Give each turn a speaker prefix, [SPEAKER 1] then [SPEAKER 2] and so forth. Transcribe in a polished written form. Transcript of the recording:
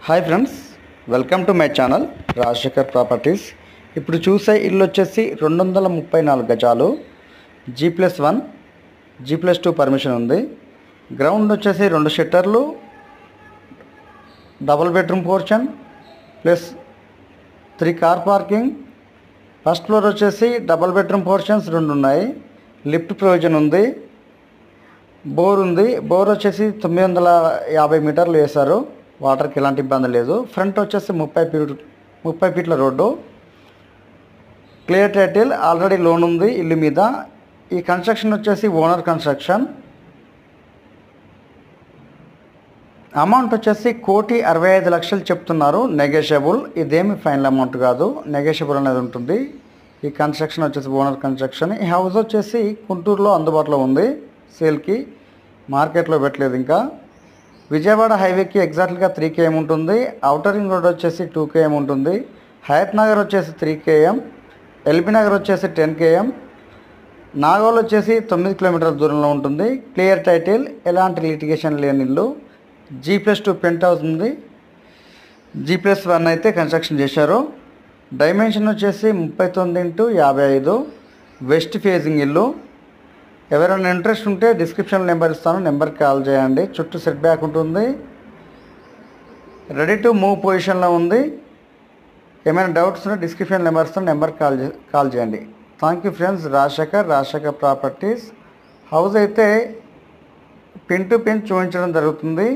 [SPEAKER 1] Hi friends, welcome to my channel Rajasekhar properties. ఇప్పుడు చూసే ఇల్లు వచ్చేసి 234 గజాలు, G+1 G+2 పర్మిషన్ ఉంది. గ్రౌండ్ వచ్చేసి 2 షట్టర్లు, double bedroom portion plus 3 car parking. First floor వచ్చేసి డబుల్ బెడ్రూమ్ పోర్షన్స్ 2 ఉన్నాయి. లిఫ్ట్ ప్రొవిజన్ ఉంది. బోర్ ఉంది. బోర్ వచ్చేసి 950 మీటర్లు వేశారు. వాటర్కి ఎలాంటి ఇబ్బంది లేదు. ఫ్రంట్ వచ్చేసి 30 ఫీట్ల road. Clear title, already loan ఉంది ఇల్లు మీద. ఈ కన్స్ట్రక్షన్ వచ్చేసి ఓనర్ కన్స్ట్రక్షన్. అమౌంట్ వచ్చేసి 1,65,00,000 చెప్తున్నారు. నెగోషియబుల్, ఇదేమి ఫైనల్ అమౌంట్ కాదు, నెగోషియబుల్ అనేది ఉంటుంది. ఈ కన్స్ట్రక్షన్ వచ్చేసి ఓనర్ కన్స్ట్రక్షన్. ఈ హౌస్ వచ్చేసి గుంటూరులో అందుబాటులో ఉంది సేల్కి, మార్కెట్లో పెట్టలేదు ఇంకా. విజయవాడ హైవేకి ఎగ్జాక్ట్గా 3 km ఉంటుంది. ఔటర్ రింగ్ రోడ్ వచ్చేసి 2 km ఉంటుంది. హయత్ నగర్ వచ్చేసి 3 km, ఎల్బీ నగర్ వచ్చేసి 10 km, నాగోల్ వచ్చేసి 9 కిలోమీటర్ల దూరంలో ఉంటుంది. క్లియర్ టైటిల్, ఎలాంటి లిటిగేషన్ లేని ఇల్లు. G+2 పెంట్ హౌస్ ఉంది. G+1 అయితే కన్స్ట్రక్షన్ చేశారు. డైమెన్షన్ వచ్చేసి 39x55, వెస్ట్ ఫేజింగ్ ఇల్లు. ఎవరైనా ఇంట్రెస్ట్ ఉంటే డిస్క్రిప్షన్ నెంబర్ ఇస్తాను, నెంబర్కి కాల్ చేయండి. చుట్టూ సెట్ బ్యాక్ ఉంటుంది. రెడీ టు మూవ్ పొజిషన్లో ఉంది. ఏమైనా డౌట్స్ ఉంటే డిస్క్రిప్షన్ నెంబర్ ఇస్తాను, నెంబర్కి కాల్ చేయండి. Thank you friends. Rajasekhar properties. House అయితే పిన్ టు పిన్ చూపించడం జరుగుతుంది.